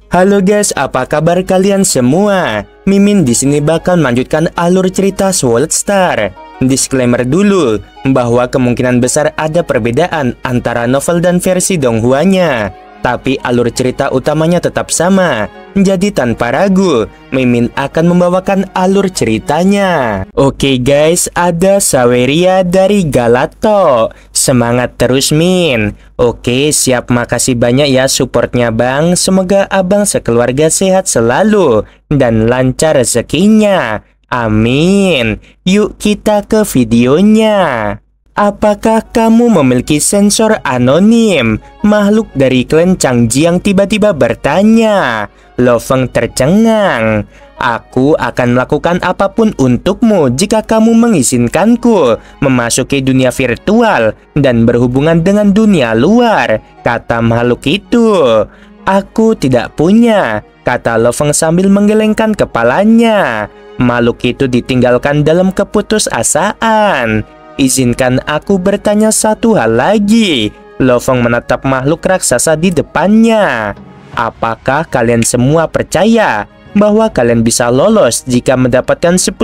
Halo guys, apa kabar kalian semua? Mimin di sini bakal melanjutkan alur cerita Sword Star. Disclaimer dulu bahwa kemungkinan besar ada perbedaan antara novel dan versi Donghuanya, tapi alur cerita utamanya tetap sama. Jadi tanpa ragu, Mimin akan membawakan alur ceritanya. Oke guys, ada Saweria dari Galato. Semangat terus Min. Oke, siap, makasih banyak ya supportnya bang. Semoga abang sekeluarga sehat selalu dan lancar rezekinya. Amin. Yuk kita ke videonya. Apakah kamu memiliki sensor anonim? Makhluk dari klan Changjiang tiba-tiba bertanya. Lo Feng tercengang. Aku akan melakukan apapun untukmu jika kamu mengizinkanku memasuki dunia virtual dan berhubungan dengan dunia luar, kata makhluk itu. Aku tidak punya, kata Lo Feng sambil menggelengkan kepalanya. Makhluk itu ditinggalkan dalam keputusasaan. Izinkan aku bertanya satu hal lagi. Lo Feng menatap makhluk raksasa di depannya. Apakah kalian semua percaya bahwa kalian bisa lolos jika mendapatkan 10.000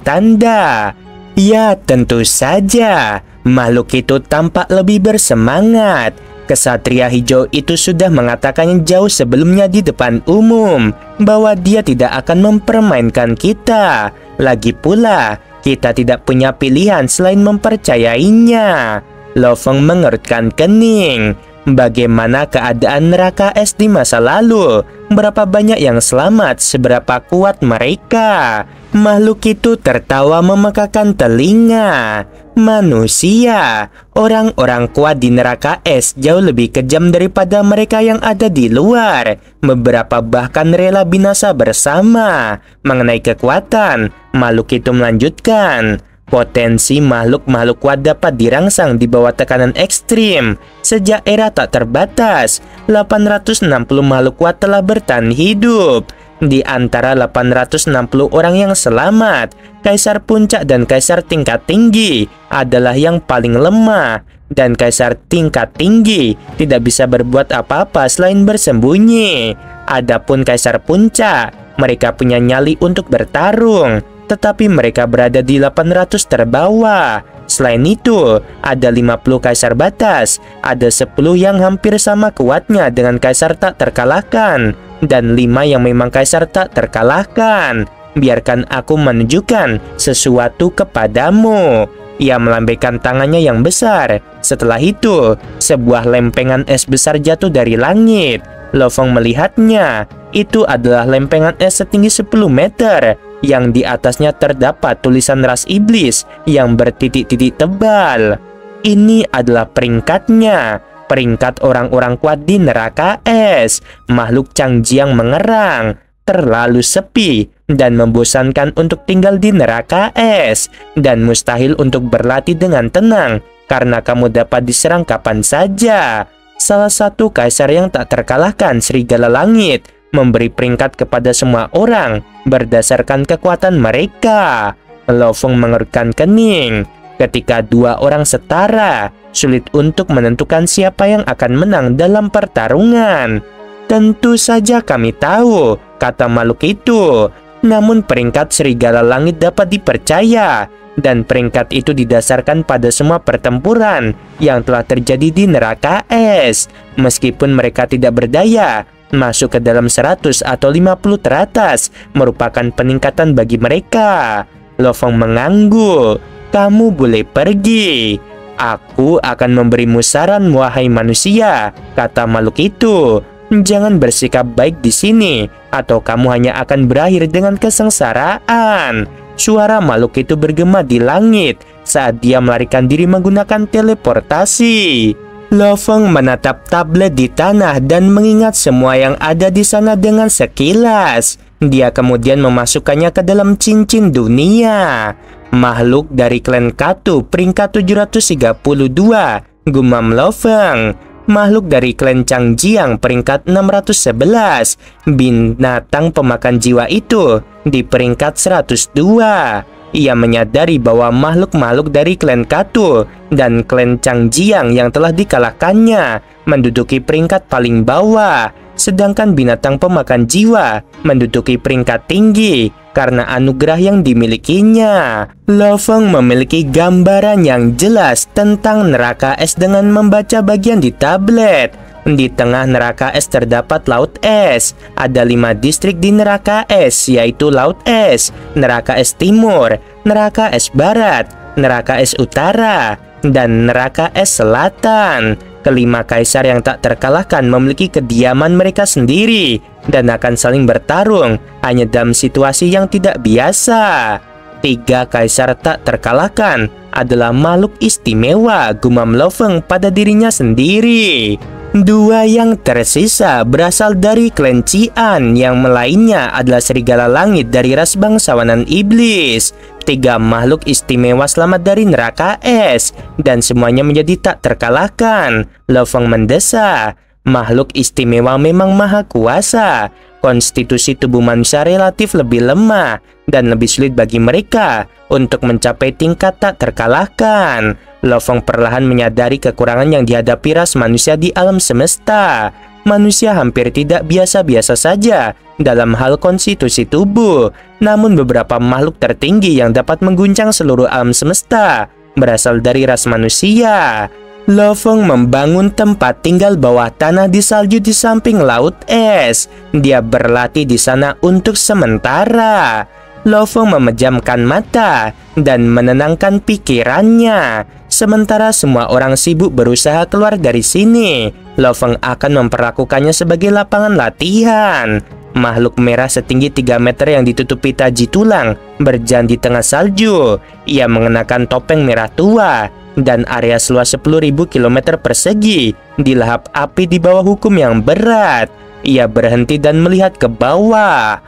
tanda? Ya, tentu saja. Makhluk itu tampak lebih bersemangat. Kesatria hijau itu sudah mengatakannya jauh sebelumnya di depan umum bahwa dia tidak akan mempermainkan kita. Lagi pula, kita tidak punya pilihan selain mempercayainya. Lo Feng mengerutkan kening. Bagaimana keadaan neraka es di masa lalu? Berapa banyak yang selamat? Seberapa kuat mereka? Makhluk itu tertawa memekakan telinga. Manusia, orang-orang kuat di neraka es jauh lebih kejam daripada mereka yang ada di luar. Beberapa bahkan rela binasa bersama. Mengenai kekuatan, makhluk itu melanjutkan. Potensi makhluk-makhluk kuat dapat dirangsang di bawah tekanan ekstrim. Sejak era tak terbatas, 860 makhluk kuat telah bertahan hidup. Di antara 860 orang yang selamat, Kaisar Puncak dan Kaisar Tingkat Tinggi adalah yang paling lemah. Dan Kaisar Tingkat Tinggi tidak bisa berbuat apa-apa selain bersembunyi. Adapun Kaisar Puncak, mereka punya nyali untuk bertarung, tetapi mereka berada di 800 terbawah. Selain itu, ada 50 kaisar batas, ada 10 yang hampir sama kuatnya dengan kaisar tak terkalahkan, dan 5 yang memang kaisar tak terkalahkan. Biarkan aku menunjukkan sesuatu kepadamu. Ia melambaikan tangannya yang besar. Setelah itu, sebuah lempengan es besar jatuh dari langit. Lo Feng melihatnya. Itu adalah lempengan es setinggi 10 meter. Yang di atasnya terdapat tulisan ras iblis yang bertitik-titik tebal. Ini adalah peringkatnya, peringkat orang-orang kuat di neraka es. Makhluk Changjiang mengerang. Terlalu sepi dan membosankan untuk tinggal di neraka es, dan mustahil untuk berlatih dengan tenang karena kamu dapat diserang kapan saja. Salah satu kaisar yang tak terkalahkan, Serigala Langit, memberi peringkat kepada semua orang berdasarkan kekuatan mereka. Lo Feng mengerutkan kening. Ketika dua orang setara, sulit untuk menentukan siapa yang akan menang dalam pertarungan. Tentu saja kami tahu, kata makhluk itu. Namun peringkat Serigala Langit dapat dipercaya, dan peringkat itu didasarkan pada semua pertempuran yang telah terjadi di neraka es. Meskipun mereka tidak berdaya, masuk ke dalam 100 atau 50 teratas merupakan peningkatan bagi mereka. Lo Feng mengangguk. Kamu boleh pergi. Aku akan memberimu saran, wahai manusia, kata makhluk itu. Jangan bersikap baik di sini, atau kamu hanya akan berakhir dengan kesengsaraan. Suara makhluk itu bergema di langit saat dia melarikan diri menggunakan teleportasi. Lo Feng menatap tablet di tanah dan mengingat semua yang ada di sana dengan sekilas. Dia kemudian memasukkannya ke dalam cincin dunia. Makhluk dari klan Katu peringkat 732, gumam Lo Feng. Makhluk dari klan Changjiang peringkat 611. Binatang pemakan jiwa itu di peringkat 102. Ia menyadari bahwa makhluk-makhluk dari klan Katu dan klan Changjiang yang telah dikalahkannya menduduki peringkat paling bawah. sedangkan binatang pemakan jiwa menduduki peringkat tinggi karena anugerah yang dimilikinya. Lo Feng memiliki gambaran yang jelas tentang neraka es dengan membaca bagian di tablet. Di tengah neraka es terdapat laut es. Ada 5 distrik di neraka es, yaitu Laut Es, Neraka Es Timur, Neraka Es Barat, Neraka Es Utara, dan Neraka Es Selatan. Kelima kaisar yang tak terkalahkan memiliki kediaman mereka sendiri dan akan saling bertarung hanya dalam situasi yang tidak biasa. 3 kaisar tak terkalahkan adalah makhluk istimewa, gumam Lo Feng pada dirinya sendiri. 2 yang tersisa berasal dari klan Qian, yang lainnya adalah serigala langit dari ras bangsawanan iblis. 3 makhluk istimewa selamat dari neraka es, dan semuanya menjadi tak terkalahkan. Lo Feng mendesah, makhluk istimewa memang maha kuasa. Konstitusi tubuh manusia relatif lebih lemah dan lebih sulit bagi mereka untuk mencapai tingkat tak terkalahkan. Lo Feng perlahan menyadari kekurangan yang dihadapi ras manusia di alam semesta. Manusia hampir tidak biasa-biasa saja dalam hal konstitusi tubuh, namun beberapa makhluk tertinggi yang dapat mengguncang seluruh alam semesta berasal dari ras manusia. Lo Feng membangun tempat tinggal bawah tanah di salju di samping laut es. Dia berlatih di sana untuk sementara. Lo Feng memejamkan mata dan menenangkan pikirannya. Sementara semua orang sibuk berusaha keluar dari sini, Lo Feng akan memperlakukannya sebagai lapangan latihan. Makhluk merah setinggi 3 meter yang ditutupi taji tulang berjalan di tengah salju. Ia mengenakan topeng merah tua dan area seluas 10.000 km persegi dilahap api di bawah hukum yang berat. Ia berhenti dan melihat ke bawah.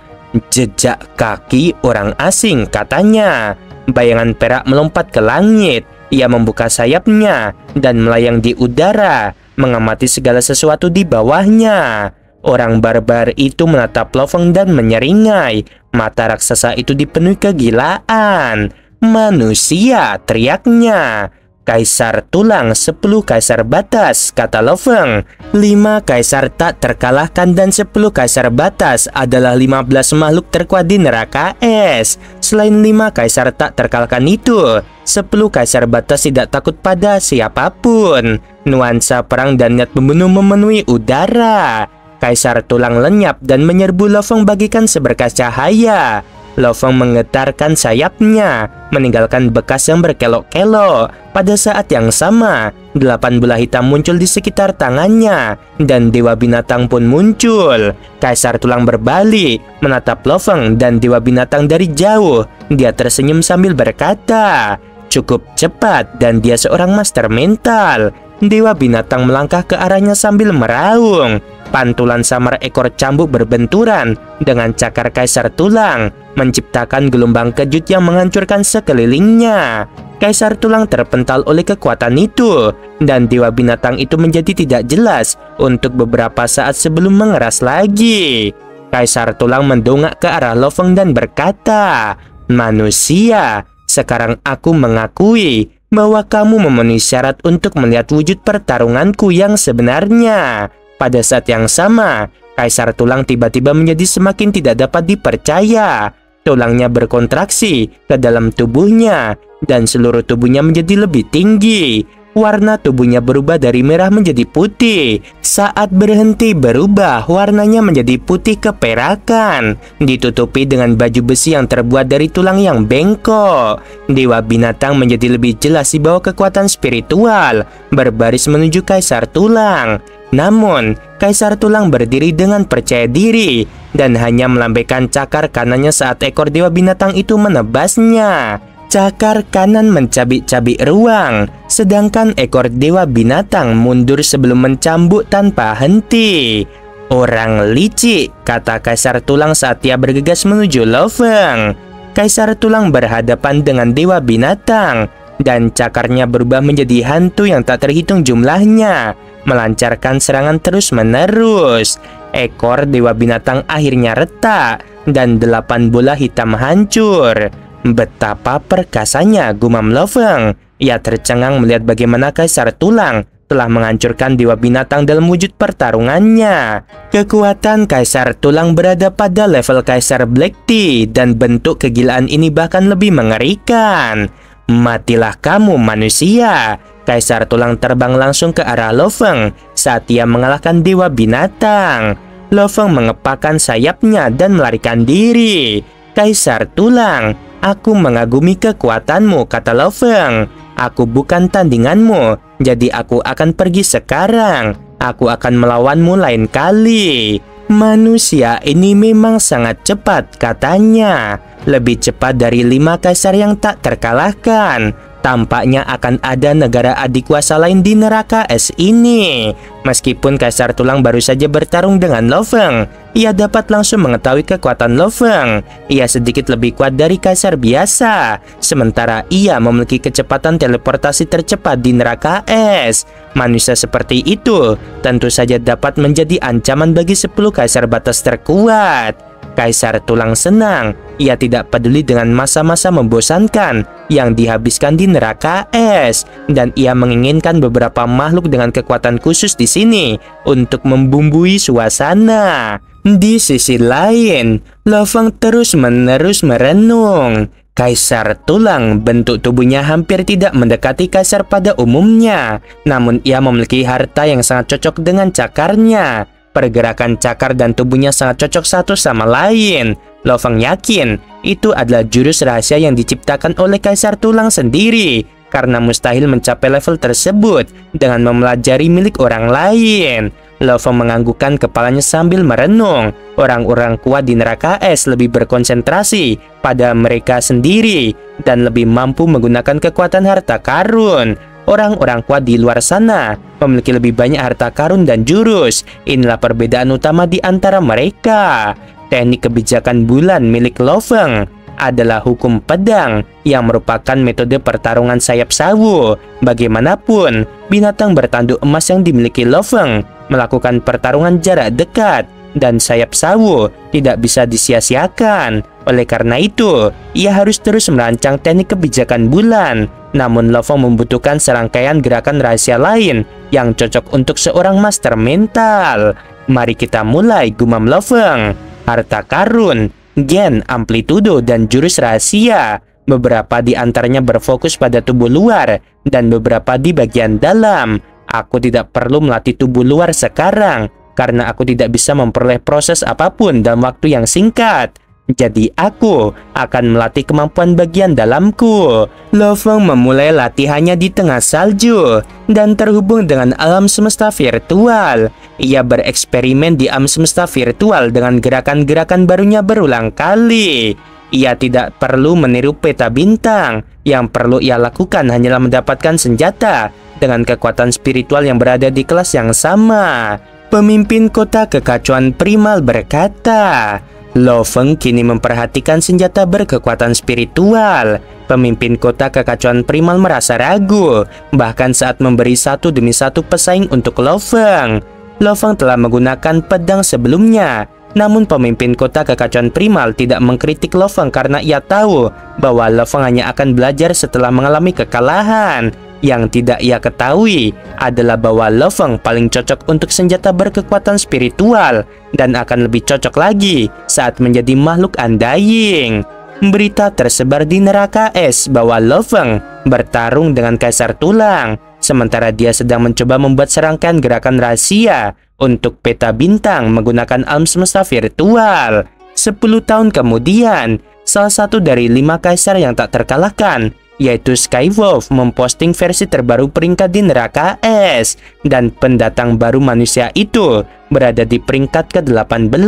Jejak kaki orang asing, katanya. Bayangan perak melompat ke langit. Ia membuka sayapnya dan melayang di udara, mengamati segala sesuatu di bawahnya. Orang barbar itu menatap Lo Feng dan menyeringai. Mata raksasa itu dipenuhi kegilaan. Manusia, teriaknya. Kaisar tulang, 10 kaisar batas, kata Lo Feng. 5 kaisar tak terkalahkan dan 10 kaisar batas adalah 15 makhluk terkuat di neraka es. Selain 5 kaisar tak terkalahkan itu, 10 kaisar batas tidak takut pada siapapun. Nuansa perang dan niat membunuh memenuhi udara. Kaisar tulang lenyap dan menyerbu Lo Feng bagikan seberkas cahaya. Lo Feng menggetarkan sayapnya, meninggalkan bekas yang berkelok-kelok. Pada saat yang sama, 8 bola hitam muncul di sekitar tangannya, dan Dewa Binatang pun muncul. Kaisar tulang berbalik, menatap Lo Feng dan Dewa Binatang dari jauh. Dia tersenyum sambil berkata, "Cukup cepat dan dia seorang master mental." Dewa Binatang melangkah ke arahnya sambil meraung. Pantulan samar ekor cambuk berbenturan dengan cakar kaisar tulang, menciptakan gelombang kejut yang menghancurkan sekelilingnya. Kaisar tulang terpental oleh kekuatan itu, dan Dewa Binatang itu menjadi tidak jelas untuk beberapa saat sebelum mengeras lagi. Kaisar tulang mendongak ke arah Lo Feng dan berkata, "Manusia, sekarang aku mengakui bahwa kamu memenuhi syarat untuk melihat wujud pertarunganku yang sebenarnya." Pada saat yang sama, Kaisar tulang tiba-tiba menjadi semakin tidak dapat dipercaya. Tulangnya berkontraksi ke dalam tubuhnya, dan seluruh tubuhnya menjadi lebih tinggi. Warna tubuhnya berubah dari merah menjadi putih. Saat berhenti berubah, warnanya menjadi putih keperakan, ditutupi dengan baju besi yang terbuat dari tulang yang bengkok. Dewa Binatang menjadi lebih jelas di bawah kekuatan spiritual, berbaris menuju Kaisar tulang. Namun, Kaisar tulang berdiri dengan percaya diri dan hanya melambaikan cakar kanannya saat ekor Dewa Binatang itu menebasnya. Cakar kanan mencabik-cabik ruang, sedangkan ekor Dewa Binatang mundur sebelum mencambuk tanpa henti. "Orang licik," kata Kaisar tulang saat ia bergegas menuju Lo Feng. Kaisar tulang berhadapan dengan Dewa Binatang, dan cakarnya berubah menjadi hantu yang tak terhitung jumlahnya, melancarkan serangan terus-menerus. Ekor Dewa Binatang akhirnya retak, dan 8 bola hitam hancur. Betapa perkasanya, gumam Lo Feng. Ia tercengang melihat bagaimana Kaisar tulang telah menghancurkan Dewa Binatang dalam wujud pertarungannya. Kekuatan Kaisar Tulang berada pada level Kaisar Black Tea, dan bentuk kegilaan ini bahkan lebih mengerikan. Matilah kamu manusia. Kaisar Tulang terbang langsung ke arah Lo Feng saat ia mengalahkan Dewa Binatang. Lo Feng mengepakkan sayapnya dan melarikan diri. Kaisar Tulang, aku mengagumi kekuatanmu, kata Lo Feng. Aku bukan tandinganmu, jadi aku akan pergi sekarang. Aku akan melawanmu lain kali. Manusia ini memang sangat cepat, katanya. Lebih cepat dari 5 kaisar yang tak terkalahkan. Tampaknya akan ada negara adik kuasa lain di neraka es ini. Meskipun Kaisar Tulang baru saja bertarung dengan Lo Feng, ia dapat langsung mengetahui kekuatan Lo Feng. Ia sedikit lebih kuat dari kaisar biasa, sementara ia memiliki kecepatan teleportasi tercepat di neraka es. Manusia seperti itu tentu saja dapat menjadi ancaman bagi 10 kaisar batas terkuat. Kaisar Tulang senang. Ia tidak peduli dengan masa-masa membosankan yang dihabiskan di neraka es, dan ia menginginkan beberapa makhluk dengan kekuatan khusus di sini untuk membumbui suasana. Di sisi lain, Lo Feng terus-menerus merenung. Kaisar Tulang, bentuk tubuhnya hampir tidak mendekati kaisar pada umumnya, namun ia memiliki harta yang sangat cocok dengan cakarnya. Pergerakan cakar dan tubuhnya sangat cocok satu sama lain. Lo Feng yakin itu adalah jurus rahasia yang diciptakan oleh Kaisar Tulang sendiri, karena mustahil mencapai level tersebut dengan mempelajari milik orang lain. Lo Feng menganggukkan kepalanya sambil merenung. Orang-orang kuat di neraka es lebih berkonsentrasi pada mereka sendiri dan lebih mampu menggunakan kekuatan harta karun. Orang-orang kuat di luar sana memiliki lebih banyak harta karun dan jurus. Inilah perbedaan utama di antara mereka. Teknik kebijakan bulan milik Lo Feng adalah hukum pedang yang merupakan metode pertarungan sayap sawu. Bagaimanapun, binatang bertanduk emas yang dimiliki Lo Feng melakukan pertarungan jarak dekat, dan sayap sawu tidak bisa disia-siakan. Oleh karena itu, ia harus terus merancang teknik kebijakan bulan. Namun Lo Feng membutuhkan serangkaian gerakan rahasia lain yang cocok untuk seorang master mental. Mari kita mulai, gumam Lo Feng. Harta karun, gen, amplitudo, dan jurus rahasia. Beberapa di antaranya berfokus pada tubuh luar dan beberapa di bagian dalam. Aku tidak perlu melatih tubuh luar sekarang, karena aku tidak bisa memperoleh proses apapun dalam waktu yang singkat. Jadi aku akan melatih kemampuan bagian dalamku. Lo Feng memulai latihannya di tengah salju dan terhubung dengan alam semesta virtual. Ia bereksperimen di alam semesta virtual dengan gerakan-gerakan barunya berulang kali. Ia tidak perlu meniru peta bintang. Yang perlu ia lakukan hanyalah mendapatkan senjata dengan kekuatan spiritual yang berada di kelas yang sama. Pemimpin kota kekacauan primal berkata, Lo Feng kini memperhatikan senjata berkekuatan spiritual. Pemimpin kota kekacauan primal merasa ragu, bahkan saat memberi satu demi satu pesaing untuk Lo Feng. Lo Feng telah menggunakan pedang sebelumnya, namun pemimpin kota kekacauan primal tidak mengkritik Lo Feng karena ia tahu bahwa Lo Feng hanya akan belajar setelah mengalami kekalahan. Yang tidak ia ketahui adalah bahwa Lo Feng paling cocok untuk senjata berkekuatan spiritual dan akan lebih cocok lagi saat menjadi makhluk undying. Berita tersebar di neraka es bahwa Lo Feng bertarung dengan Kaisar Tulang, sementara dia sedang mencoba membuat serangkaian gerakan rahasia untuk peta bintang menggunakan alam semesta virtual. 10 tahun kemudian, salah satu dari 5 kaisar yang tak terkalahkan, yaitu Skywolf, memposting versi terbaru peringkat di neraka es, dan pendatang baru manusia itu berada di peringkat ke-18.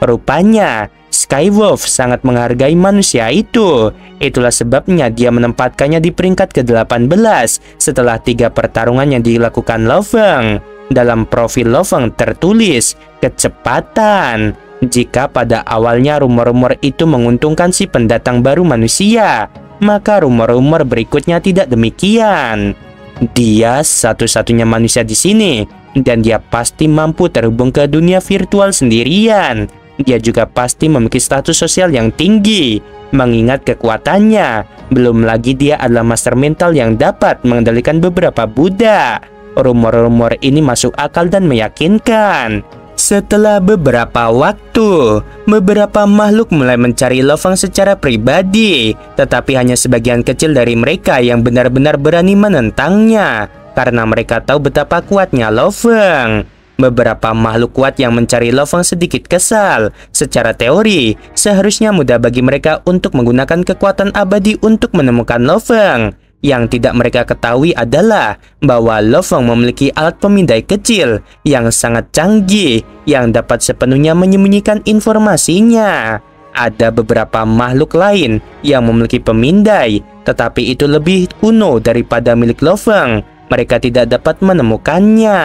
Rupanya Skywolf sangat menghargai manusia itu. Itulah sebabnya dia menempatkannya di peringkat ke-18 setelah 3 pertarungan yang dilakukan Lo Feng. Dalam profil Lo Feng tertulis kecepatan. Jika pada awalnya rumor-rumor itu menguntungkan si pendatang baru manusia, maka rumor-rumor berikutnya tidak demikian. Dia satu-satunya manusia di sini, dan dia pasti mampu terhubung ke dunia virtual sendirian. Dia juga pasti memiliki status sosial yang tinggi, mengingat kekuatannya. Belum lagi dia adalah master mental yang dapat mengendalikan beberapa budak. Rumor-rumor ini masuk akal dan meyakinkan. Setelah beberapa waktu, beberapa makhluk mulai mencari Lo Fang secara pribadi, tetapi hanya sebagian kecil dari mereka yang benar-benar berani menentangnya, karena mereka tahu betapa kuatnya Lo Fang. Beberapa makhluk kuat yang mencari Lo Fang sedikit kesal. Secara teori, seharusnya mudah bagi mereka untuk menggunakan kekuatan abadi untuk menemukan Lo Fang. Yang tidak mereka ketahui adalah bahwa Lo Fang memiliki alat pemindai kecil yang sangat canggih yang dapat sepenuhnya menyembunyikan informasinya. Ada beberapa makhluk lain yang memiliki pemindai, tetapi itu lebih kuno daripada milik Lo Fang. Mereka tidak dapat menemukannya.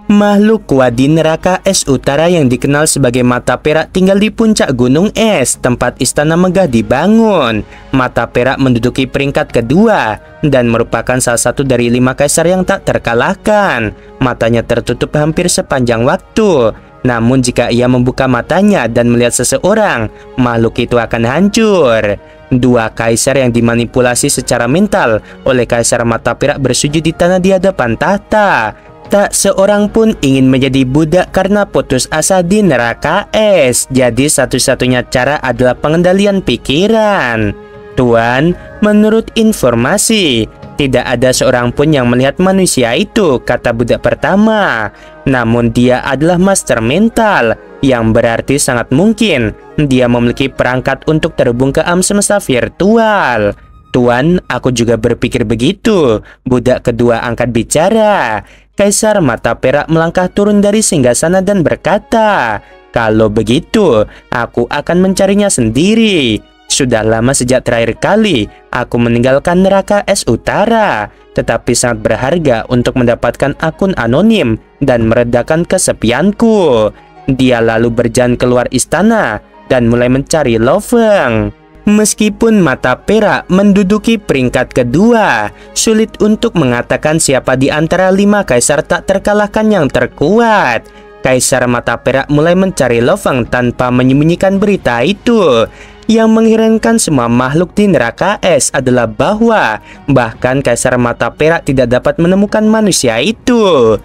Makhluk kuat di neraka es utara yang dikenal sebagai mata perak tinggal di puncak gunung es tempat istana megah dibangun. Mata perak menduduki peringkat kedua dan merupakan salah satu dari 5 kaisar yang tak terkalahkan. Matanya tertutup hampir sepanjang waktu. Namun jika ia membuka matanya dan melihat seseorang, makhluk itu akan hancur. 2 kaisar yang dimanipulasi secara mental oleh kaisar mata perak bersujud di tanah di hadapan tahta. Tak seorang pun ingin menjadi budak karena putus asa di neraka es. Jadi satu-satunya cara adalah pengendalian pikiran. Tuan, menurut informasi, tidak ada seorang pun yang melihat manusia itu, kata budak pertama. Namun dia adalah master mental, yang berarti sangat mungkin dia memiliki perangkat untuk terhubung ke alam semesta virtual. Tuan, aku juga berpikir begitu. Budak kedua angkat bicara. Kaisar mata perak melangkah turun dari singgasana dan berkata, "Kalau begitu, aku akan mencarinya sendiri. Sudah lama sejak terakhir kali aku meninggalkan neraka es utara, tetapi sangat berharga untuk mendapatkan akun anonim dan meredakan kesepianku." Dia lalu berjalan keluar istana dan mulai mencari Lo Fang. Meskipun mata perak menduduki peringkat kedua, sulit untuk mengatakan siapa di antara 5 kaisar tak terkalahkan yang terkuat. Kaisar mata perak mulai mencari Lo Fang tanpa menyembunyikan berita itu. Yang mengherankan semua makhluk di neraka es adalah bahwa bahkan kaisar mata perak tidak dapat menemukan manusia itu.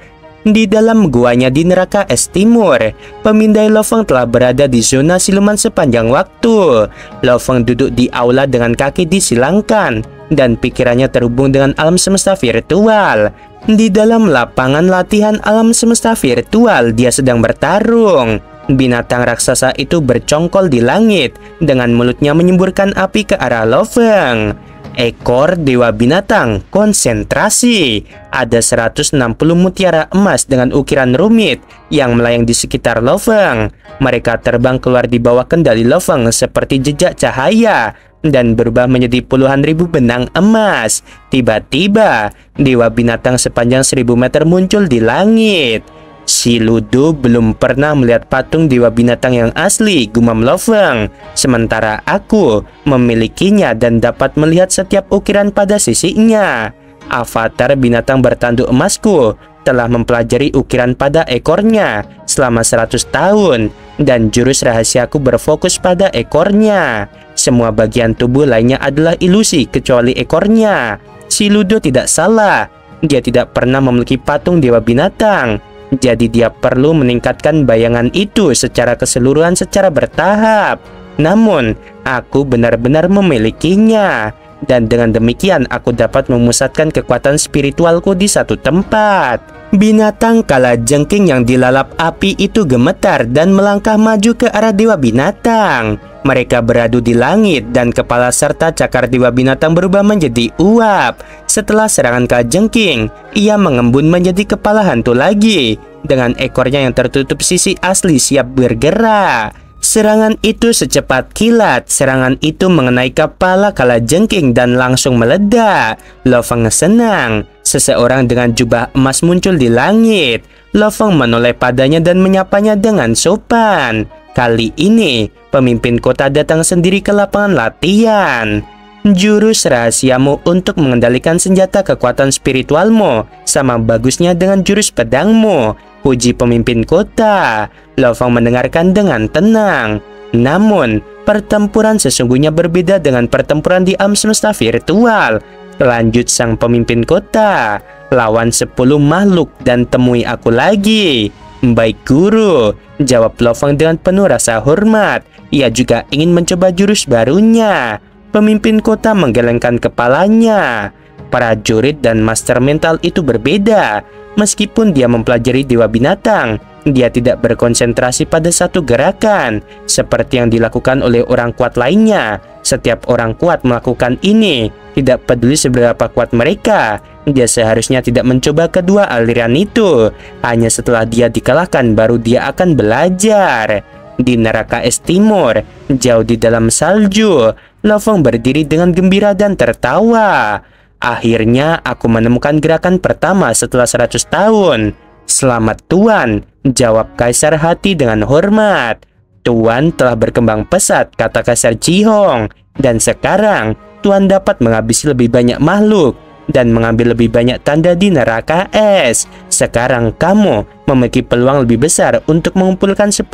Di dalam guanya di neraka es timur, pemindai Lo Fang telah berada di zona siluman sepanjang waktu. Lo Fang duduk di aula dengan kaki disilangkan dan pikirannya terhubung dengan alam semesta virtual. Di dalam lapangan latihan alam semesta virtual, dia sedang bertarung. Binatang raksasa itu bercongkol di langit dengan mulutnya menyemburkan api ke arah Lo Fang. Ekor dewa binatang konsentrasi. Ada 160 mutiara emas dengan ukiran rumit yang melayang di sekitar Lo Fang. Mereka terbang keluar di bawah kendali Lo Fang seperti jejak cahaya dan berubah menjadi puluhan ribu benang emas. Tiba-tiba, dewa binatang sepanjang 1000 meter muncul di langit. Si Ludo belum pernah melihat patung dewa binatang yang asli, gumam Lo Fang. Sementara aku memilikinya dan dapat melihat setiap ukiran pada sisinya. Avatar binatang bertanduk emasku telah mempelajari ukiran pada ekornya selama 100 tahun dan jurus rahasiaku berfokus pada ekornya. Semua bagian tubuh lainnya adalah ilusi kecuali ekornya. Si Ludo tidak salah. Dia tidak pernah memiliki patung dewa binatang. Jadi dia perlu meningkatkan bayangan itu secara keseluruhan secara bertahap. Namun, aku benar-benar memilikinya. Dan dengan demikian aku dapat memusatkan kekuatan spiritualku di satu tempat. Binatang kalajengking yang dilalap api itu gemetar dan melangkah maju ke arah dewa binatang. Mereka beradu di langit dan kepala serta cakar dewa binatang berubah menjadi uap. Setelah serangan kalajengking, ia mengembun menjadi kepala hantu lagi. Dengan ekornya yang tertutup sisi asli siap bergerak. Serangan itu secepat kilat. Serangan itu mengenai kepala kalajengking dan langsung meledak. Lo Fang senang. Seseorang dengan jubah emas muncul di langit. Lo Fang menoleh padanya dan menyapanya dengan sopan. Kali ini, pemimpin kota datang sendiri ke lapangan latihan. Jurus rahasiamu untuk mengendalikan senjata kekuatan spiritualmu sama bagusnya dengan jurus pedangmu, puji pemimpin kota. Lo Fang mendengarkan dengan tenang. Namun, pertempuran sesungguhnya berbeda dengan pertempuran di alam semesta virtual. Lanjut sang pemimpin kota, lawan 10 makhluk dan temui aku lagi. Baik guru, jawab Lo Feng dengan penuh rasa hormat. Ia juga ingin mencoba jurus barunya. Pemimpin kota menggelengkan kepalanya. Prajurit dan master mental itu berbeda. Meskipun dia mempelajari dewa binatang, dia tidak berkonsentrasi pada satu gerakan seperti yang dilakukan oleh orang kuat lainnya. Setiap orang kuat melakukan ini, tidak peduli seberapa kuat mereka. Dia seharusnya tidak mencoba kedua aliran itu. Hanya setelah dia dikalahkan baru dia akan belajar. Di neraka es timur, jauh di dalam salju, Lo Feng berdiri dengan gembira dan tertawa. Akhirnya aku menemukan gerakan pertama setelah 100 tahun. Selamat Tuan, jawab Kaisar Hati dengan hormat. Tuan telah berkembang pesat, kata Kaisar Jihong. Dan sekarang, Tuan dapat menghabisi lebih banyak makhluk dan mengambil lebih banyak tanda di neraka es. Sekarang kamu memiliki peluang lebih besar untuk mengumpulkan 10.000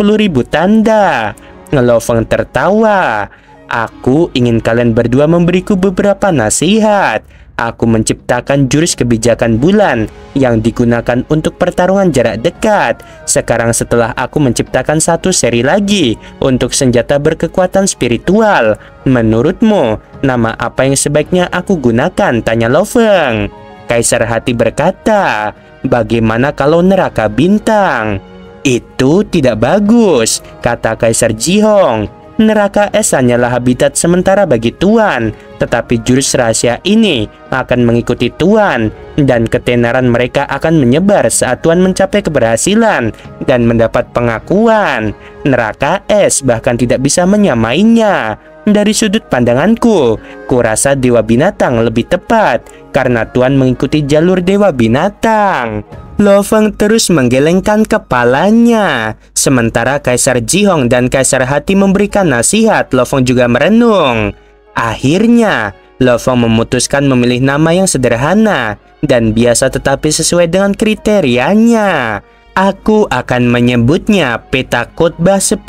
tanda. Lo Feng tertawa. Aku ingin kalian berdua memberiku beberapa nasihat. Aku menciptakan jurus kebijakan bulan yang digunakan untuk pertarungan jarak dekat. Sekarang setelah aku menciptakan satu seri lagi untuk senjata berkekuatan spiritual, menurutmu nama apa yang sebaiknya aku gunakan? Tanya Lo Feng. Kaisar Hati berkata, bagaimana kalau neraka bintang? Itu tidak bagus, kata Kaisar Jihong. Neraka es hanyalah habitat sementara bagi Tuan, tetapi jurus rahasia ini akan mengikuti Tuan, dan ketenaran mereka akan menyebar saat Tuan mencapai keberhasilan dan mendapat pengakuan. Neraka es bahkan tidak bisa menyamainya. Dari sudut pandanganku, kurasa dewa binatang lebih tepat karena Tuan mengikuti jalur dewa binatang. Lo Feng terus menggelengkan kepalanya. Sementara Kaisar Jihong dan Kaisar Hati memberikan nasihat, Lo Feng juga merenung. Akhirnya, Lo Feng memutuskan memilih nama yang sederhana dan biasa tetapi sesuai dengan kriterianya. Aku akan menyebutnya peta khotbah 10.000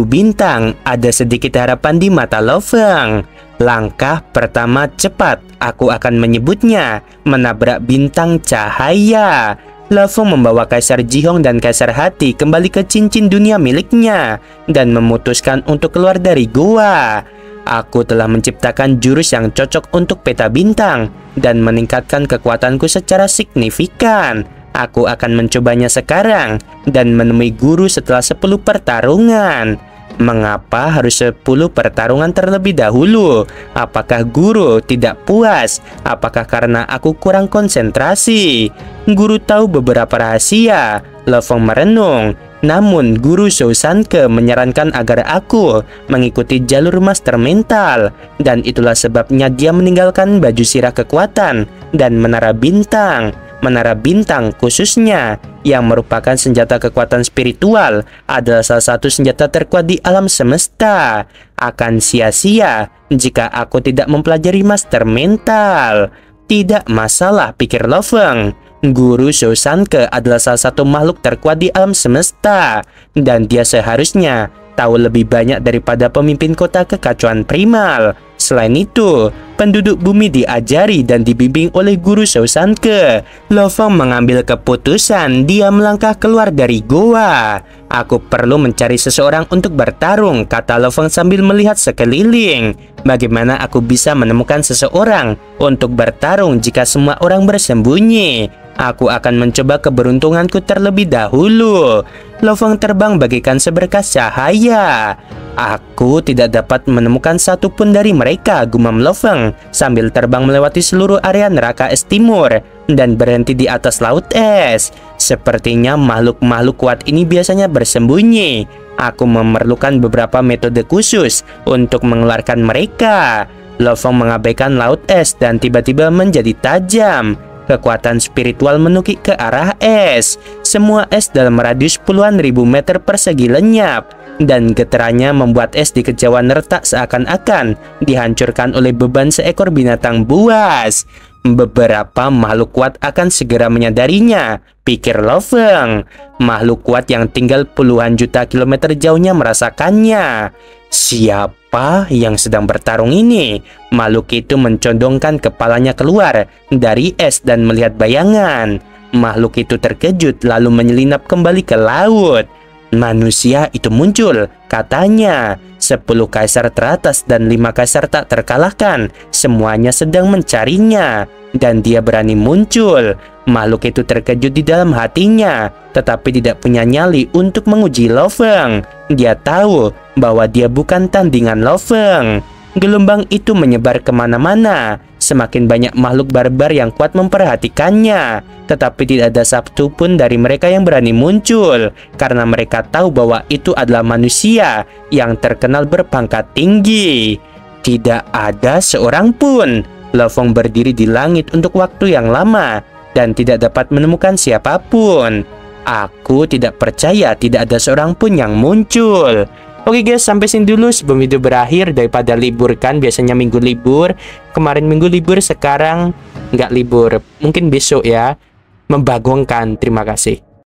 bintang. Ada sedikit harapan di mata Lo Feng. Langkah pertama cepat. Aku akan menyebutnya menabrak bintang cahaya. Lo Feng membawa Kaisar Jihong dan Kaisar Hati kembali ke cincin dunia miliknya dan memutuskan untuk keluar dari gua. Aku telah menciptakan jurus yang cocok untuk peta bintang dan meningkatkan kekuatanku secara signifikan. Aku akan mencobanya sekarang dan menemui guru setelah 10 pertarungan. Mengapa harus 10 pertarungan terlebih dahulu? Apakah guru tidak puas? Apakah karena aku kurang konsentrasi? Guru tahu beberapa rahasia. Lo Feng merenung. Namun guru Zhou Sanke menyarankan agar aku mengikuti jalur master mental. Dan itulah sebabnya dia meninggalkan baju sirah kekuatan dan menara bintang. Menara bintang khususnya yang merupakan senjata kekuatan spiritual adalah salah satu senjata terkuat di alam semesta. Akan sia-sia jika aku tidak mempelajari master mental. Tidak masalah, pikir Lo Feng. Guru Zhou Sanke adalah salah satu makhluk terkuat di alam semesta dan dia seharusnya tahu lebih banyak daripada pemimpin kota kekacauan primal. Selain itu, penduduk bumi diajari dan dibimbing oleh guru Zhou Sanke. Lo Feng mengambil keputusan. Dia melangkah keluar dari goa. Aku perlu mencari seseorang untuk bertarung, kata Lo Feng sambil melihat sekeliling. Bagaimana aku bisa menemukan seseorang untuk bertarung jika semua orang bersembunyi? Aku akan mencoba keberuntunganku terlebih dahulu. Lo Feng terbang bagaikan seberkas cahaya. Aku tidak dapat menemukan satupun dari mereka, gumam Lo Feng sambil terbang melewati seluruh area neraka es timur dan berhenti di atas laut es. Sepertinya makhluk-makhluk kuat ini biasanya bersembunyi. Aku memerlukan beberapa metode khusus untuk mengeluarkan mereka. Lo Feng mengabaikan laut es dan tiba-tiba menjadi tajam. Kekuatan spiritual menukik ke arah es. Semua es dalam radius puluhan ribu meter persegi lenyap, dan getarannya membuat es di kejauhan retak seakan-akan dihancurkan oleh beban seekor binatang buas. Beberapa makhluk kuat akan segera menyadarinya, pikir Lo Feng. Makhluk kuat yang tinggal puluhan juta kilometer jauhnya merasakannya. Siapa yang sedang bertarung ini? Makhluk itu mencondongkan kepalanya keluar dari es dan melihat bayangan. Makhluk itu terkejut lalu menyelinap kembali ke laut. Manusia itu muncul, katanya 10 kaisar teratas dan 5 kaisar tak terkalahkan. Semuanya sedang mencarinya dan dia berani muncul. Makhluk itu terkejut di dalam hatinya, tetapi tidak punya nyali untuk menguji Lo Feng. Dia tahu bahwa dia bukan tandingan Lo Feng. Gelombang itu menyebar kemana-mana. Semakin banyak makhluk barbar yang kuat memperhatikannya, tetapi tidak ada satu pun dari mereka yang berani muncul, karena mereka tahu bahwa itu adalah manusia yang terkenal berpangkat tinggi. Tidak ada seorang pun. Lo Feng berdiri di langit untuk waktu yang lama dan tidak dapat menemukan siapapun. Aku tidak percaya tidak ada seorang pun yang muncul. Oke guys, sampai sini dulu sebelum video berakhir. Daripada libur kan, biasanya minggu libur. Kemarin minggu libur, sekarang nggak libur. Mungkin besok ya. Membagongkan. Terima kasih.